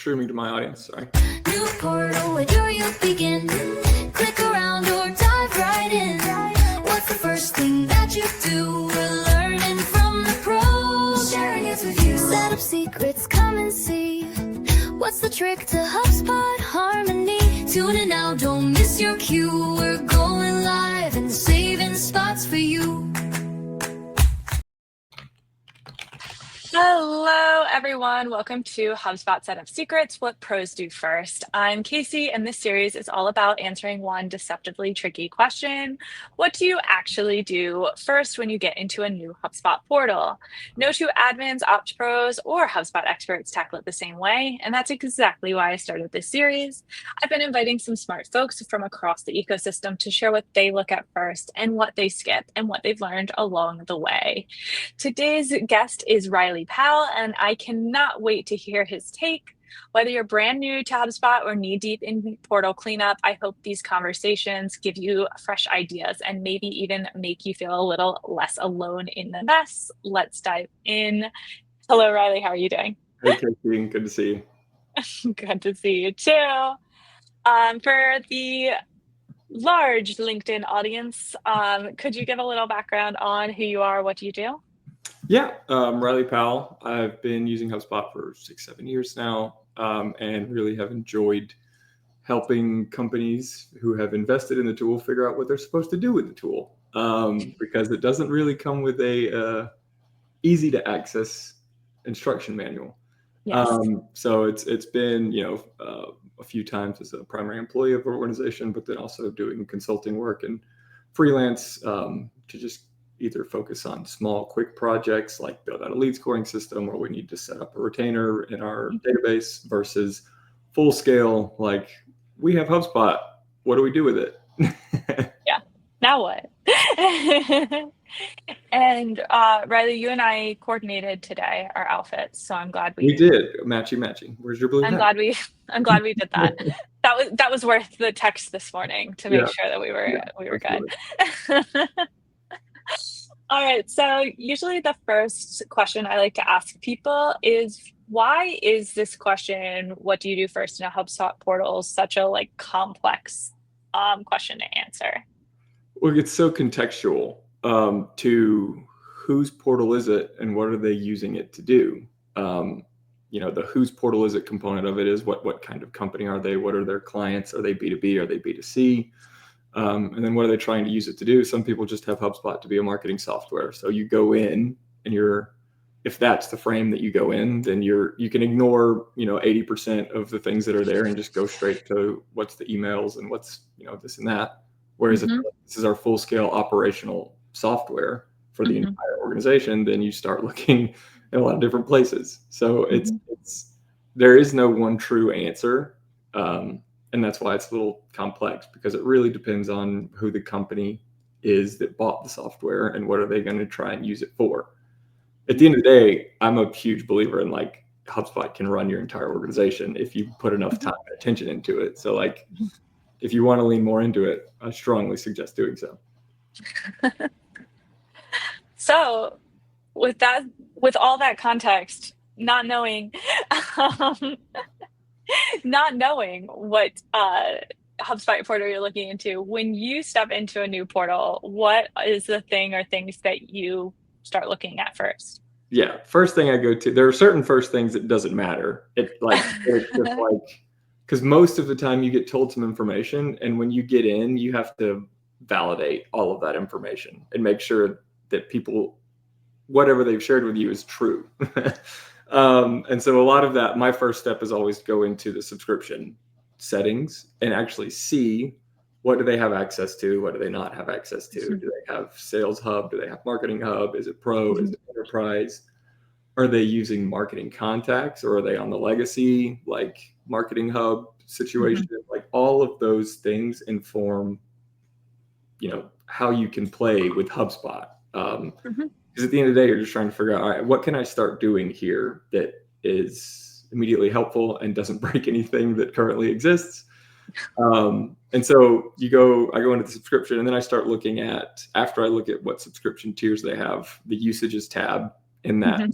streaming to my audience. Sorry. New portal, where do you begin? Click around or dive right in. What's the first thing that you do? We're learning from the pros, sharing it with you. Set up secrets, come and see. What's the trick to HubSpot harmony? Tune in now, don't miss your cue. We're going live and saving spots for you. Hello, everyone. Welcome to HubSpot Setup Secrets, What Pros Do First. I'm Casey, and this series is all about answering one deceptively tricky question. What do you actually do first when you get into a new HubSpot portal? No two admins, ops pros, or HubSpot experts tackle it the same way, and that's exactly why I started this series. I've been inviting some smart folks from across the ecosystem to share what they look at first and what they skip and what they've learned along the way. Today's guest is Rylee Powell, and I cannot wait to hear his take. Whether you're brand new to HubSpot or knee-deep in portal cleanup, I hope these conversations give you fresh ideas and maybe even make you feel a little less alone in the mess. Let's dive in. Hello, Rylee. How are you doing? Hey, Casey. Good to see you. Good to see you too. For the large LinkedIn audience, could you give a little background on who you are? What do you do? Yeah, Rylee Powell. I've been using HubSpot for 6-7 years now, and really have enjoyed helping companies who have invested in the tool figure out what they're supposed to do with the tool, because it doesn't really come with a easy to access instruction manual. Yes. So it's been a few times as a primary employee of an organization, but then also doing consulting work and freelance to just either focus on small, quick projects like build out a lead scoring system where we need to set up a retainer in our database versus full scale, like we have HubSpot. What do we do with it? Yeah. Now what? And Rylee, you and I coordinated today our outfits, so I'm glad we did matchy. Where's your blue hat? I'm glad we did that. That was worth the text this morning to make sure that we were good. All right. So usually the first question I like to ask people is, why is this question, what do you do first in a HubSpot portal, such a complex question to answer? Well, it's so contextual to whose portal is it and what are they using it to do? The whose portal is it component of it is what kind of company are they? What are their clients? Are they B2B? Are they B2C? And then what are they trying to use it to do? Some people just have HubSpot to be a marketing software. So you go in and if that's the frame that you go in, then you can ignore, 80% of the things that are there and just go straight to what's the emails and what's, this and that. Whereas if this is our full scale operational software for the entire organization, then you start looking in a lot of different places. So there is no one true answer. And that's why it's a little complex, because it really depends on who the company is that bought the software and what are they going to try and use it for. At the end of the day, I'm a huge believer in HubSpot can run your entire organization if you put enough time and attention into it. So if you want to lean more into it, I strongly suggest doing so. So with all that context, not knowing what HubSpot portal you're looking into, when you step into a new portal, what is the thing or things that you start looking at first? Yeah, first thing I go to, there are certain first things that doesn't matter. It's just because most of the time you get told some information, and when you get in, you have to validate all of that information and make sure that whatever they've shared with you is true. And so a lot of that, my first step is always go into the subscription settings and actually see what do they have access to, what do they not have access to. Do they have Sales Hub? Do they have Marketing Hub? Is it Pro? Is it Enterprise? Are they using Marketing Contacts, or are they on the legacy Marketing Hub situation? All of those things inform, how you can play with HubSpot. Because at the end of the day, you're just trying to figure out, all right, what can I start doing here that is immediately helpful and doesn't break anything that currently exists? And so I go into the subscription, and then I start looking at, after I look at what subscription tiers they have, the usages tab in that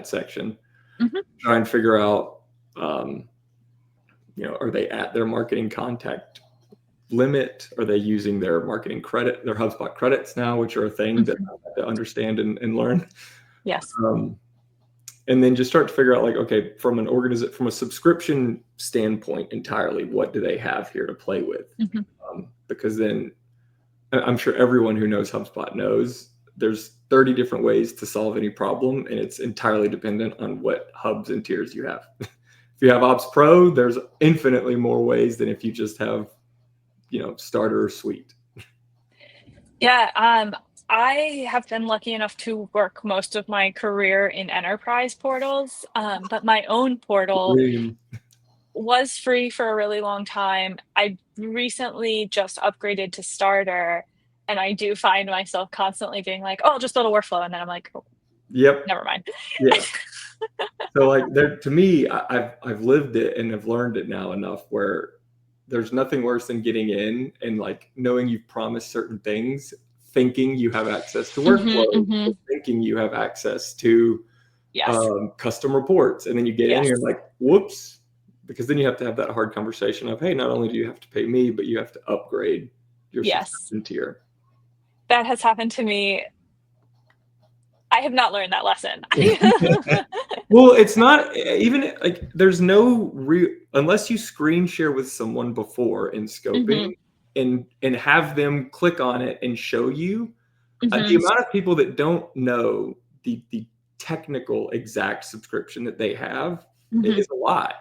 section, try and figure out Are they at their marketing contact limit? Are they using their marketing credit, their HubSpot credits now, which are a thing that I have to understand and learn? Yes. And then just start to figure out, like, okay, from a subscription standpoint entirely, what do they have here to play with? Because then I'm sure everyone who knows HubSpot knows there's 30 different ways to solve any problem, and it's entirely dependent on what hubs and tiers you have. If you have Ops Pro, there's infinitely more ways than if you just have, starter or suite. Yeah, I have been lucky enough to work most of my career in enterprise portals, but my own portal was free for a really long time. I recently just upgraded to starter, and I do find myself constantly being like, "Oh, I'll just build a workflow," and then I'm like, "Oh, Yep. never mind." Yeah. So like to me, I've lived it and have learned it now enough where there's nothing worse than getting in and like knowing you've promised certain things, thinking you have access to workflow, thinking you have access to custom reports, and then you get in and you're like, whoops, because then you have to have that hard conversation of, hey, not only do you have to pay me, but you have to upgrade your subscription tier. That has happened to me. I have not learned that lesson. Well, it's not even like there's no unless you screen share with someone before in scoping and have them click on it and show you the amount of people that don't know the technical exact subscription that they have is a lot.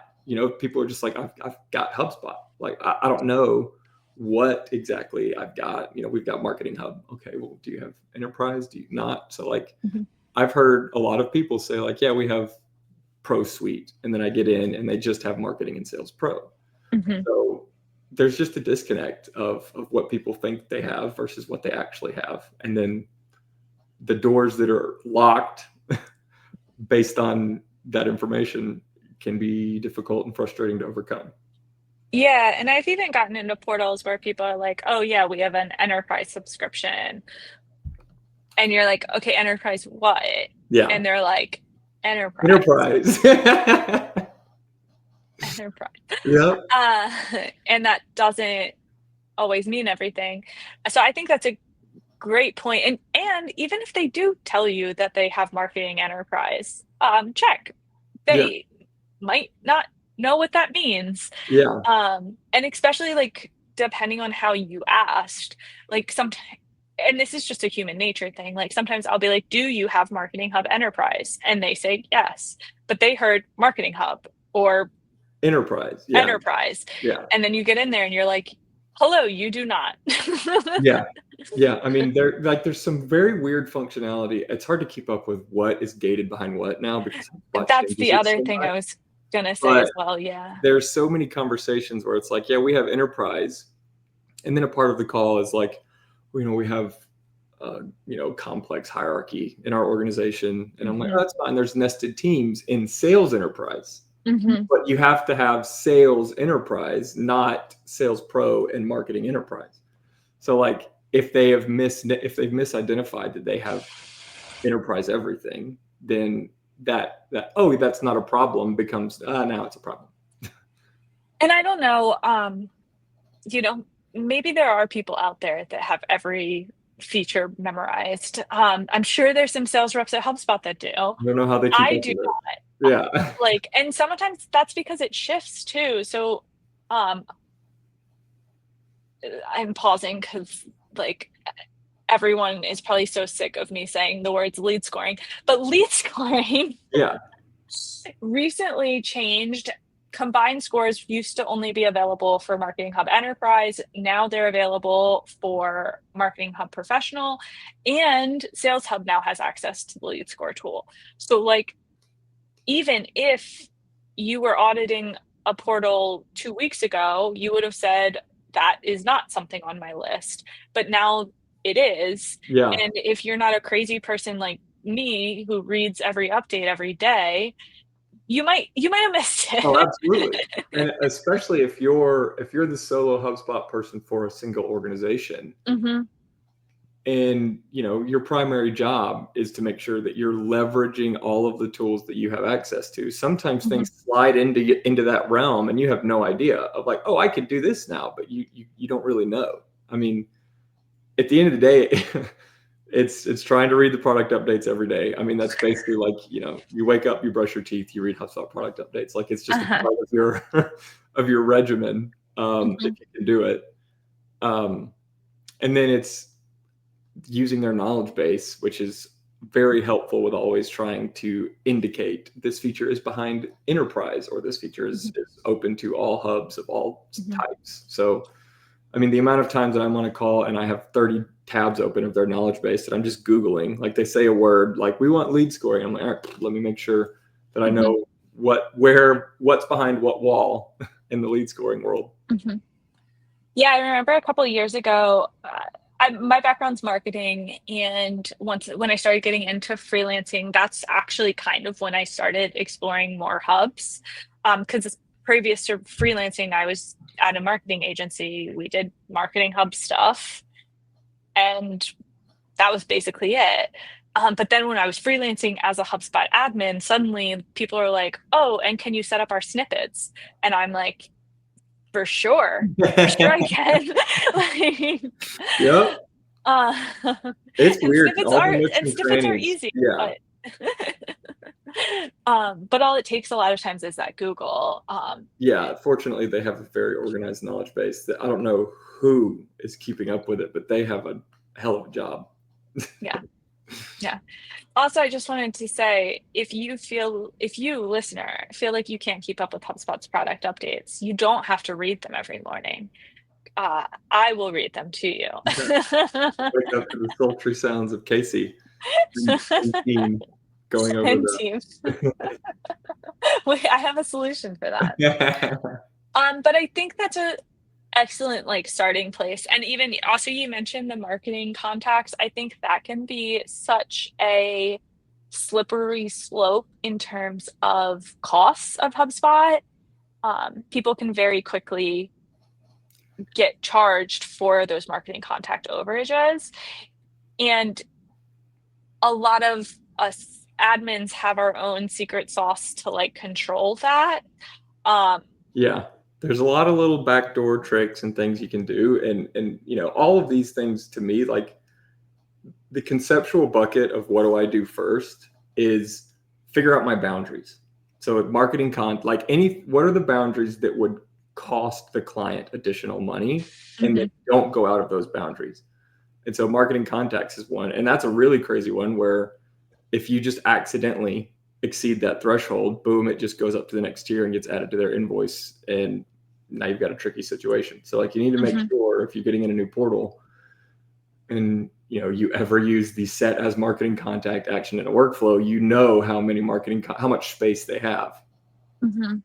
People are just like, I've got HubSpot. Like, I don't know what exactly I've got. We've got Marketing Hub. Okay, well, do you have Enterprise? Do you not? So like, I've heard a lot of people say like, yeah, we have Pro Suite. And then I get in and they just have Marketing and Sales Pro. So there's just a disconnect of what people think they have versus what they actually have. And then the doors that are locked based on that information can be difficult and frustrating to overcome. Yeah, and I've even gotten into portals where people are like, "Oh yeah, we have an enterprise subscription." And you're like, "Okay, enterprise what?" Yeah. And they're like, "Enterprise." Enterprise. Yep. And that doesn't always mean everything. So I think that's a great point. And even if they do tell you that they have marketing enterprise, check. They might not know what that means. Yeah. And especially like depending on how you asked, like sometimes, and this is just a human nature thing. Like sometimes I'll be like, "Do you have Marketing Hub Enterprise?" And they say yes, but they heard Marketing Hub or Enterprise. Yeah. And then you get in there and you're like, "Hello, you do not." Yeah. I mean, there's some very weird functionality. It's hard to keep up with what is gated behind what now because that's the other thing I was gonna say as well. Yeah. There's so many conversations where it's like, yeah, we have Enterprise, and then a part of the call is like, we have complex hierarchy in our organization, and I'm like, oh, that's fine. There's nested teams in Sales Enterprise, but you have to have Sales Enterprise, not Sales Pro and Marketing Enterprise. So like, if they've misidentified that they have Enterprise everything, then that's not a problem becomes now it's a problem. And I don't know, maybe there are people out there that have every feature memorized. I'm sure there's some sales reps at HubSpot that do. I don't know how they keep I up do with not. Yeah. And sometimes that's because it shifts too. So I'm pausing because like everyone is probably so sick of me saying the words lead scoring, but lead scoring recently changed. Combined scores used to only be available for Marketing Hub Enterprise. Now they're available for Marketing Hub Professional, and Sales Hub now has access to the lead score tool. So like, even if you were auditing a portal 2 weeks ago, you would have said that is not something on my list, but now it is. Yeah. And if you're not a crazy person like me who reads every update every day, you might have missed it. Oh, absolutely. And especially if you're the solo HubSpot person for a single organization, And, your primary job is to make sure that you're leveraging all of the tools that you have access to. Sometimes Mhm. things slide into that realm and you have no idea of like, oh, I could do this now, but you don't really know. I mean, at the end of the day, it's trying to read the product updates every day. I mean, that's basically like, you wake up, you brush your teeth, you read HubSpot product updates. Like it's just a Uh-huh. part of your regimen, Mhm. if you can do it. And then it's using their knowledge base, which is very helpful with always trying to indicate this feature is behind enterprise or this feature is open to all hubs of all Mhm. types. So, I mean, the amount of times that I'm on a call and I have 30 tabs open of their knowledge base that I'm just Googling, like they say a word, like we want lead scoring. I'm like, all right, let me make sure that I Mhm. know what's behind what wall in the lead scoring world. Mhm. Yeah, I remember a couple of years ago, my background's marketing, and when I started getting into freelancing, that's actually kind of when I started exploring more hubs. Because previous to freelancing, I was at a marketing agency. We did marketing hub stuff, and that was basically it. But then when I was freelancing as a HubSpot admin, suddenly people are like, "Oh, and can you set up our snippets?" And I'm like, for sure I can. Like, Yep. uh, It's and weird. All the nooks and snippets are crannies. easy, Yeah. but but all it takes a lot of times is that Google. Yeah, fortunately, they have a very organized knowledge base that I don't know who is keeping up with it, but they have a hell of a job. Yeah, yeah. Also, I just wanted to say, if you listener feel like you can't keep up with HubSpot's product updates, you don't have to read them every morning. I will read them to you. Wake up to the sultry sounds of Casey and team going over And team. the. Wait, I have a solution for that. But I think that's a excellent like starting place. And even also you mentioned the marketing contacts. I think that can be such a slippery slope in terms of costs of HubSpot. People can very quickly get charged for those marketing contact overages. And a lot of us admins have our own secret sauce to like control that. Um, Yeah, there's a lot of little backdoor tricks and things you can do, and all of these things to me, like the conceptual bucket of what do I do first is figure out my boundaries. So marketing like what are the boundaries that would cost the client additional money and they mhm, don't go out of those boundaries. And so marketing contacts is one, and that's a really crazy one where if you just accidentally exceed that threshold, boom, it just goes up to the next tier and gets added to their invoice, and now you've got a tricky situation. So like you need to make mhm. sure if you're getting in a new portal and you ever use the set as marketing contact action in a workflow, how much space they have. Mhm.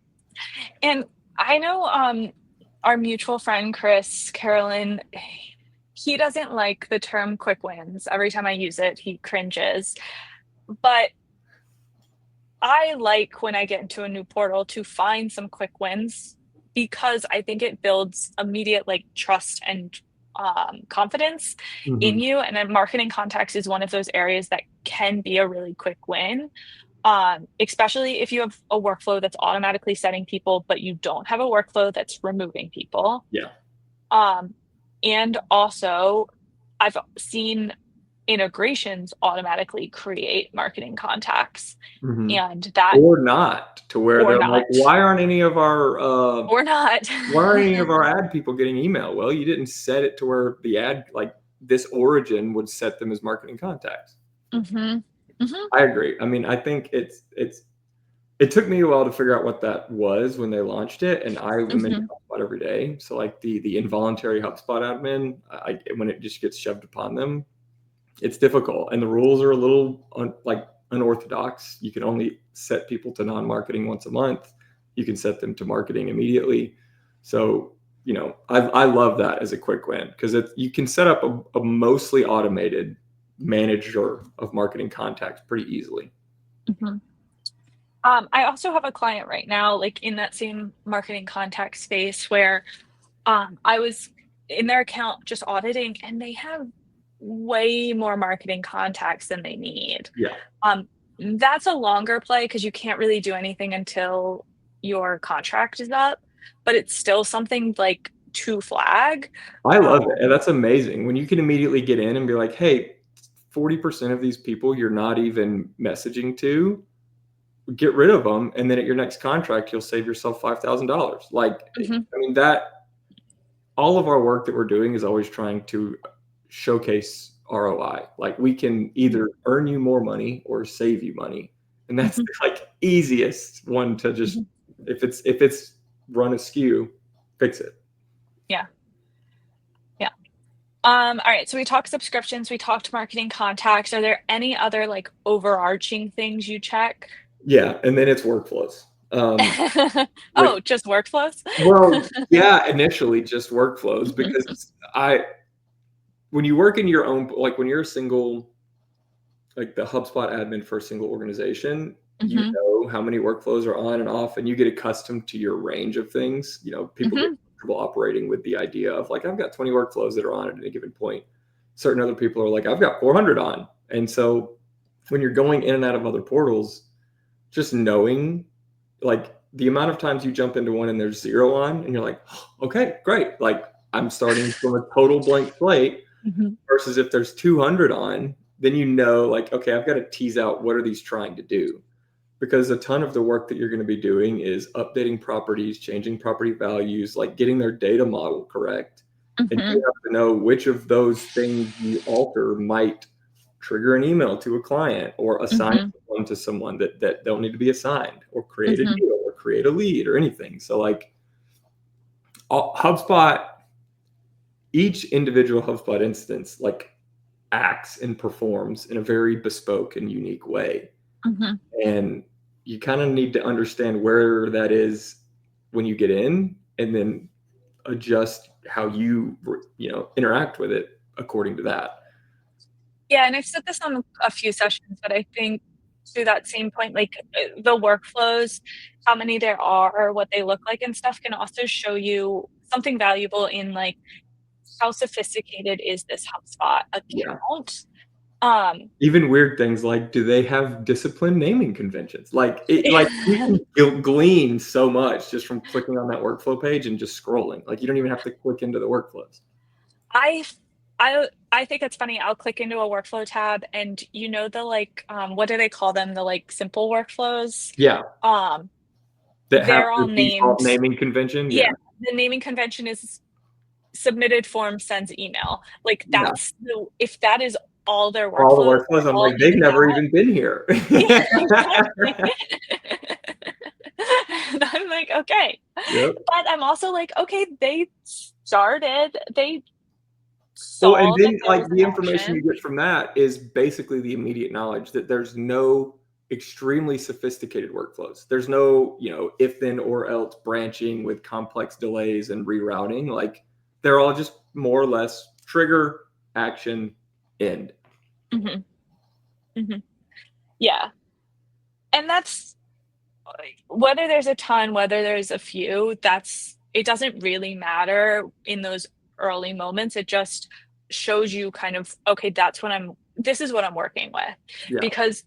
And I know our mutual friend Chris Carolyn, he doesn't like the term quick wins. Every time I use it, he cringes. But I like when I get into a new portal to find some quick wins because I think it builds immediate like trust and confidence in Mhm. you. And then marketing contacts is one of those areas that can be a really quick win. Especially if you have a workflow that's automatically setting people, but you don't have a workflow that's removing people. Yeah. Um, and also, I've seen integrations automatically create marketing contacts, Mhm. and that Or not, to where or they're like, not, or not. why aren't any of our ad people getting email? Well, you didn't set it to where the ad, like this origin would set them as marketing contacts. Hmm. Hmm. I agree. I mean, I think it took me a while to figure out what that was when they launched it, and I am in Hmm. HubSpot every day. So like the involuntary HubSpot admin, when it just gets shoved upon them, it's difficult, and the rules are a little like unorthodox. You can only set people to non-marketing once a month. You can set them to marketing immediately. So I love that as a quick win because you can set up a mostly automated manager of marketing contacts pretty easily. Hmm. I also have a client right now, like in that same marketing contact space, where I was in their account just auditing, and they have way more marketing contacts than they need. Yeah. That's a longer play because you can't really do anything until your contract is up, but it's still something like to flag. I love it. And that's amazing when you can immediately get in and be like, hey, 40% of these people you're not even messaging to, get rid of them. And then at your next contract, you'll save yourself $5,000. Like, I mean, that all of our work that we're doing is always trying to showcase ROI. Like, we can either earn you more money or save you money. And that's like easiest one to just, if it's run askew, fix it. Yeah. Yeah. All right. So we talked subscriptions, we talked marketing contacts. Are there any other like overarching things you check? Yeah. And then it's workflows. Oh, just workflows? Well, yeah, initially just workflows, because when you work in your own, like when you're a single, like the HubSpot admin for a single organization, you know how many workflows are on and off, and you get accustomed to your range of things. You know, people get comfortable operating with the idea of like, I've got 20 workflows that are on at any given point. Certain other people are like, I've got 400 on. And so when you're going in and out of other portals, just knowing like the amount of times you jump into one and there's 0 on, and you're like, okay, great. Like, I'm starting from a total blank slate, versus if there's 200 on, then you know, like, okay, I've got to tease out what are these trying to do, because a ton of the work that you're going to be doing is updating properties, changing property values, like getting their data model correct. And you have to know which of those things you alter might trigger an email to a client, or assign one to someone that don't need to be assigned, or create a deal, or create a lead, or anything. So like HubSpot, each individual HubSpot instance like acts and performs in a very bespoke and unique way. And you kind of need to understand where that is when you get in, and then adjust how you interact with it according to that. Yeah, and I've said this on a few sessions, but I think to that same point, like the workflows, how many there are, what they look like and stuff can also show you something valuable in like how sophisticated is this HubSpot account. Even weird things like, do they have disciplined naming conventions? Like like you can glean so much just from clicking on that workflow page and just scrolling. Like, you don't even have to click into the workflows. I think it's funny. I'll click into a workflow tab, and the like what do they call them? The like simple workflows. Yeah. That they're have all the named default naming convention. Yeah, the naming convention is submitted form sends email. Like that's if that is all their workflows. All the workflows. I'm like, they've never even been here. Yeah, exactly. And I'm like, okay. Yep. But I'm also like, okay, they started, they So, saw and then that like there the was information action. you get from that is basically the immediate knowledge that there's no extremely sophisticated workflows. There's no, if then or else branching with complex delays and rerouting. Like, they're all just more or less trigger, action, end. Yeah. And that's whether there's a ton, whether there's a few, it doesn't really matter in those early moments. It just shows you kind of, okay, this is what I'm working with. Yeah. Because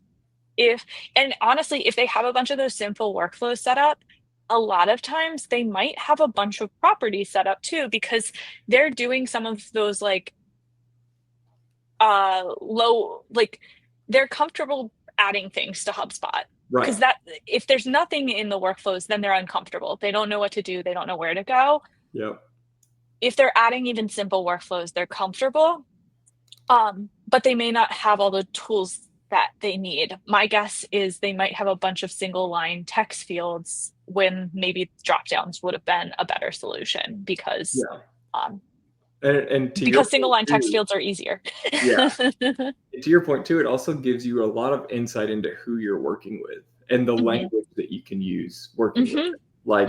and honestly, if they have a bunch of those simple workflows set up, a lot of times they might have a bunch of properties set up too, because they're doing some of those like they're comfortable adding things to HubSpot. Right. Because if there's nothing in the workflows, then they're uncomfortable. They don't know what to do. They don't know where to go. Yep. If they're adding even simple workflows, they're comfortable. But they may not have all the tools that they need. My guess is they might have a bunch of single line text fields when maybe dropdowns would have been a better solution, because because single line text fields are easier. Yeah. To your point too, it also gives you a lot of insight into who you're working with and the language that you can use working with it. Like,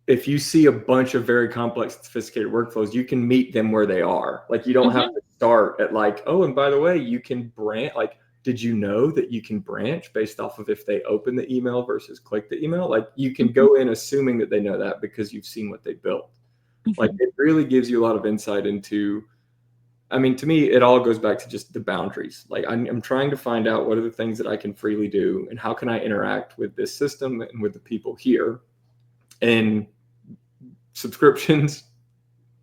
if you see a bunch of very complex, sophisticated workflows, you can meet them where they are. Like, you don't have to start at like, oh, and by the way, you can branch. Like, did you know that you can branch based off of if they open the email versus click the email? Like, you can go in assuming that they know that because you've seen what they built. Like, it really gives you a lot of insight into I mean, to me, it all goes back to just the boundaries. Like I'm trying to find out what are the things that I can freely do and how can I interact with this system and with the people here. And subscriptions,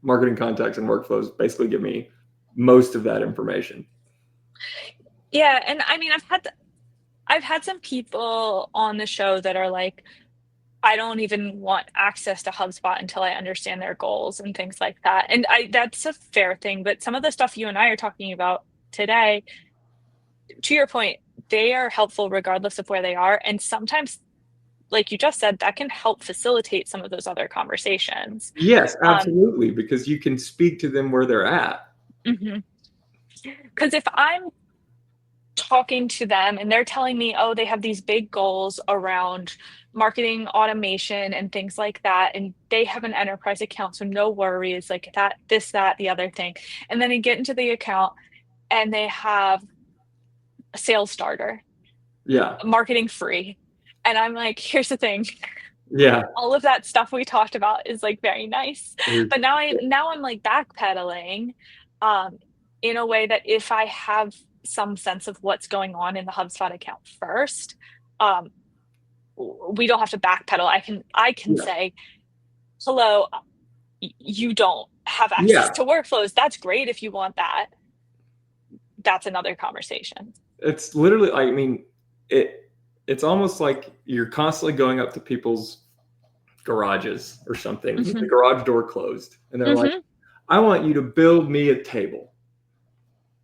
marketing contacts, and workflows basically give me most of that information. Yeah, and I mean, I've had some people on the show that are like, I don't even want access to HubSpot until I understand their goals and things like that. And that's a fair thing, but some of the stuff you and I are talking about today, to your point, they are helpful regardless of where they are. And sometimes, like you just said, that can help facilitate some of those other conversations. Yes, Um, absolutely, because you can speak to them where they're at. mhm. Because if I'm talking to them and they're telling me, oh, they have these big goals around marketing automation and things like that, and they have an enterprise account, so no worries, like that, this, that, the other thing. And then I get into the account and they have a sales starter, Yeah, marketing free. And I'm like, here's the thing. yeah. All of that stuff we talked about is like very nice. There's- But now I'm like backpedaling um in a way that if I have some sense of what's going on in the HubSpot account first, um we don't have to backpedal. I can yeah, say, hello, you don't have access yeah. to workflows. That's great if you want that. That's another conversation. It's literally, I mean, it's almost like you're constantly going up to people's garages or something with the Hmm. garage door closed, and they're like, Hmm. "I want you to build me a table."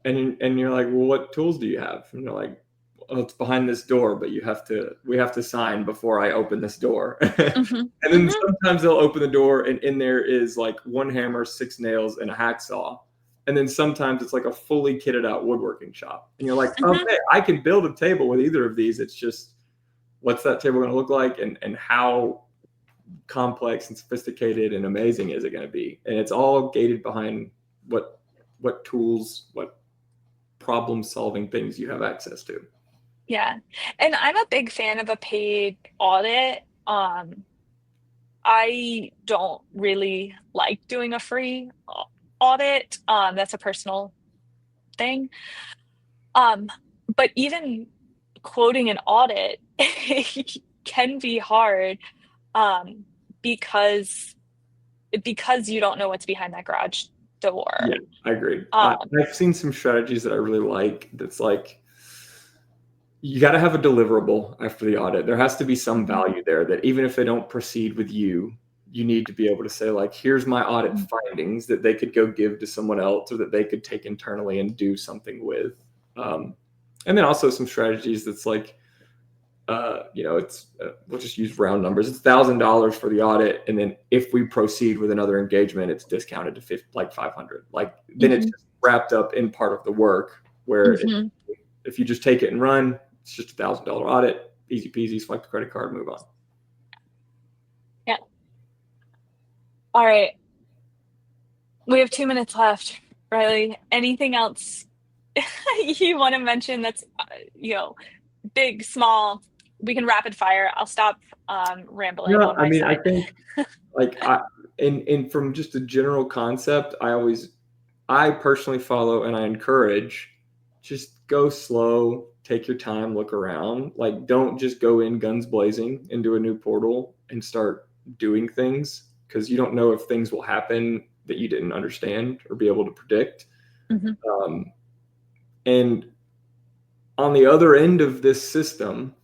And you're like, "Well, what tools do you have?" And they're like, "Oh, it's behind this door, but we have to sign before I open this door." Hmm. And then Hmm. sometimes they'll open the door and in there is like one hammer, six nails, and a hacksaw. And then sometimes it's like a fully kitted out woodworking shop. And you're like, Hmm. okay, I can build a table with either of these. It's just what's that table going to look like and how complex and sophisticated and amazing is it going to be? And it's all gated behind what tools, what problem solving things you have access to. Yeah. And I'm a big fan of a paid audit. I don't really like doing a free audit. That's a personal thing. Um, but even quoting an audit can be hard um, because you don't know what's behind that garage Yeah, door. I agree. Um, I've seen some strategies that I really like. That's like you got to have a deliverable after the audit. There has to be some mhm, value there that even if they don't proceed with you, you need to be able to say like, here's my audit mhm, findings that they could go give to someone else or that they could take internally and do something with. Um, and then also some strategies that's like, it's we'll just use round numbers. It's $1,000 for the audit, and then if we proceed with another engagement, it's discounted to 50, like 500. Like then it's mhm, just wrapped up in part of the work. Where mhm. if you just take it and run, it's just $1,000 audit, easy peasy. Swipe the credit card, move on. Yeah. All right. We have 2 minutes left. Riley, anything else you want to mention that's, big, small? We can rapid fire. I'll stop rambling No, on I my mean I side. think like in from just a general concept, I personally follow and I encourage just go slow, take your time, look around. Like don't just go in guns blazing into a new portal and start doing things because you don't know if things will happen that you didn't understand or be able to predict. Mhm, Um, and on the other end of this system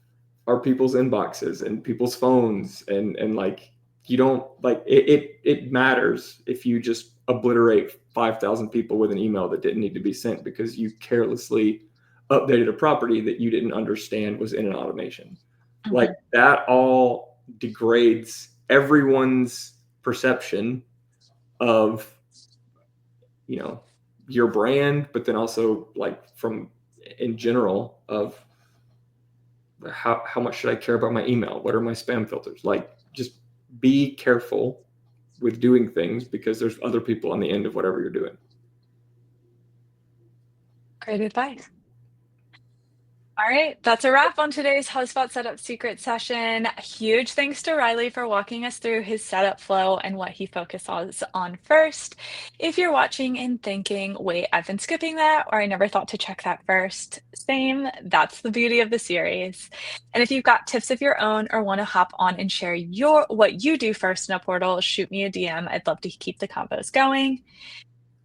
are people's inboxes and people's phones and like you don't like it matters if you just obliterate 5,000 people with an email that didn't need to be sent because you carelessly updated a property that you didn't understand was in an automation. Like mhm. that all degrades everyone's perception of you know your brand, but then also like from in general of how much should I care about my email? What are my spam filters? Like just be careful with doing things because there's other people on the end of whatever you're doing. Great advice. All right, that's a wrap on today's HubSpot Setup Secret session. Huge thanks to Rylee for walking us through his setup flow and what he focuses on first. If you're watching and thinking, wait, I've been skipping that, or I never thought to check that first, same, that's the beauty of the series. And if you've got tips of your own or want to hop on and share what you do first in a portal, shoot me a DM. I'd love to keep the combos going.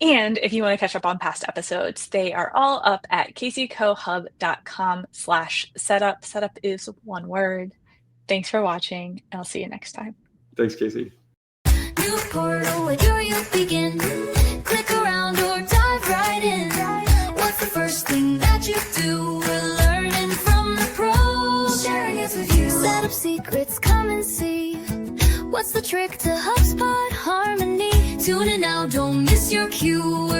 And if you want to catch up on past episodes, they are all up at caseycohub.com/setup. Setup is one word. Thanks for watching, and I'll see you next time. Thanks, Casey. New portal, where do you begin? Click around or dive right in. What's the first thing that you do? We're learning from the pros, sharing it with you. Setup secrets, come and see. What's the trick to HubSpot harmony? Tune in now, don't miss your cue.